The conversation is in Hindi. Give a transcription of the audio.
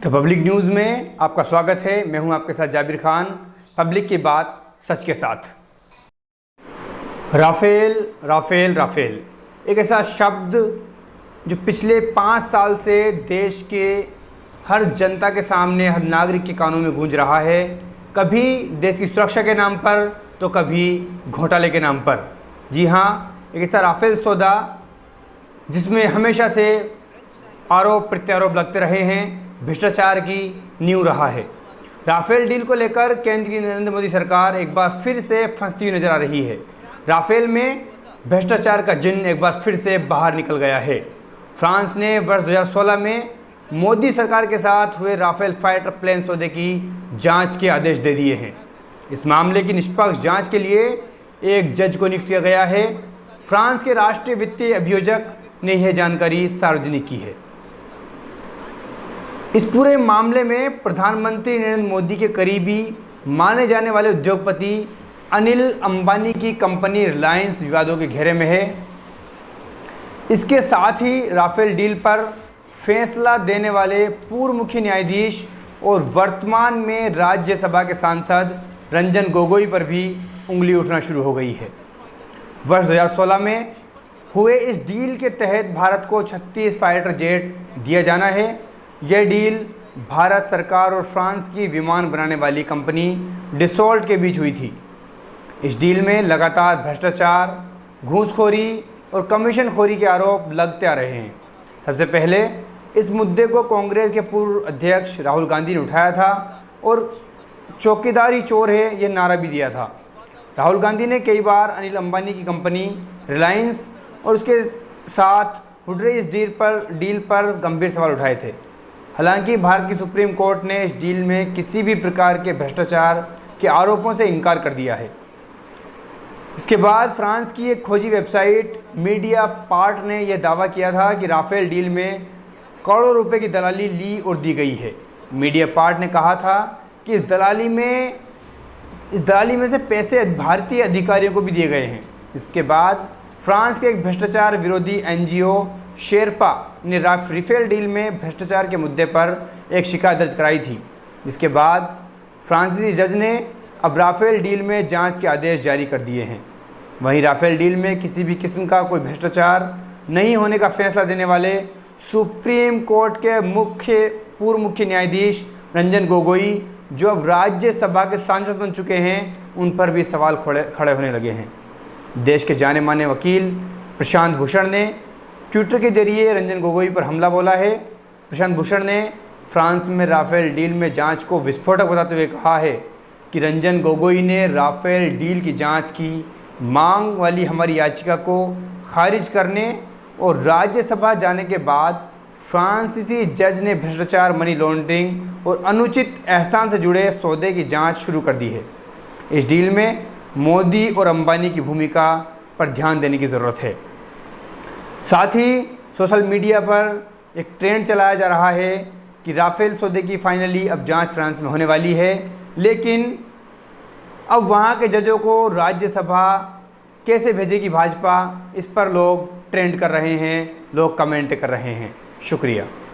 पब्लिक न्यूज़ में आपका स्वागत है। मैं हूं आपके साथ जाबिर खान। पब्लिक की बात सच के साथ। राफेल राफेल राफेल एक ऐसा शब्द जो पिछले 5 साल से देश के हर जनता के सामने, हर नागरिक के कानों में गूंज रहा है। कभी देश की सुरक्षा के नाम पर तो कभी घोटाले के नाम पर। जी हाँ, एक ऐसा राफेल सौदा जिसमें हमेशा से आरोप प्रत्यारोप लगते रहे हैं, भ्रष्टाचार की नींव रहा है। राफेल डील को लेकर केंद्रीय नरेंद्र मोदी सरकार एक बार फिर से फंसती हुई नजर आ रही है। राफेल में भ्रष्टाचार का जिन्न एक बार फिर से बाहर निकल गया है। फ्रांस ने वर्ष 2016 में मोदी सरकार के साथ हुए राफेल फाइटर प्लेन सौदे की जांच के आदेश दे दिए हैं। इस मामले की निष्पक्ष जांच के लिए एक जज को नियुक्त किया गया है। फ्रांस के राष्ट्रीय वित्तीय अभियोजक ने यह जानकारी सार्वजनिक की है। इस पूरे मामले में प्रधानमंत्री नरेंद्र मोदी के करीबी माने जाने वाले उद्योगपति अनिल अंबानी की कंपनी रिलायंस विवादों के घेरे में है। इसके साथ ही राफेल डील पर फैसला देने वाले पूर्व मुख्य न्यायाधीश और वर्तमान में राज्यसभा के सांसद रंजन गोगोई पर भी उंगली उठना शुरू हो गई है। वर्ष 2016 में हुए इस डील के तहत भारत को 36 फाइटर जेट दिया जाना है। यह डील भारत सरकार और फ्रांस की विमान बनाने वाली कंपनी डसॉल्ट के बीच हुई थी। इस डील में लगातार भ्रष्टाचार, घूसखोरी और कमीशनखोरी के आरोप लगते आ रहे हैं। सबसे पहले इस मुद्दे को कांग्रेस के पूर्व अध्यक्ष राहुल गांधी ने उठाया था और चौकीदारी चोर है यह नारा भी दिया था। राहुल गांधी ने कई बार अनिल अंबानी की कंपनी रिलायंस और उसके साथ हुडरे इस डील पर गंभीर सवाल उठाए थे। हालांकि भारत की सुप्रीम कोर्ट ने इस डील में किसी भी प्रकार के भ्रष्टाचार के आरोपों से इनकार कर दिया है। इसके बाद फ्रांस की एक खोजी वेबसाइट मीडिया पार्ट ने यह दावा किया था कि राफेल डील में करोड़ों रुपए की दलाली ली और दी गई है। मीडिया पार्ट ने कहा था कि इस दलाली में से पैसे भारतीय अधिकारियों को भी दिए गए हैं। इसके बाद फ्रांस के एक भ्रष्टाचार विरोधी NGO शेरपा ने राफेल डील में भ्रष्टाचार के मुद्दे पर एक शिकायत दर्ज कराई थी। इसके बाद फ्रांसीसी जज ने अब राफेल डील में जांच के आदेश जारी कर दिए हैं। वहीं राफेल डील में किसी भी किस्म का कोई भ्रष्टाचार नहीं होने का फैसला देने वाले सुप्रीम कोर्ट के पूर्व मुख्य न्यायाधीश रंजन गोगोई, जो अब राज्यसभा के सांसद बन चुके हैं, उन पर भी सवाल खड़े होने लगे हैं। देश के जाने माने वकील प्रशांत भूषण ने ट्विटर के जरिए रंजन गोगोई पर हमला बोला है। प्रशांत भूषण ने फ्रांस में राफेल डील में जांच को विस्फोटक बताते हुए कहा है कि रंजन गोगोई ने राफेल डील की जांच की मांग वाली हमारी याचिका को खारिज करने और राज्यसभा जाने के बाद फ्रांसीसी जज ने भ्रष्टाचार, मनी लॉन्ड्रिंग और अनुचित एहसान से जुड़े सौदे की जांच शुरू कर दी है। इस डील में मोदी और अंबानी की भूमिका पर ध्यान देने की ज़रूरत है। साथ ही सोशल मीडिया पर एक ट्रेंड चलाया जा रहा है कि राफेल सौदे की फाइनली अब जांच फ्रांस में होने वाली है, लेकिन अब वहाँ के जजों को राज्यसभा कैसे भेजेगी भाजपा, इस पर लोग ट्रेंड कर रहे हैं, लोग कमेंट कर रहे हैं। शुक्रिया।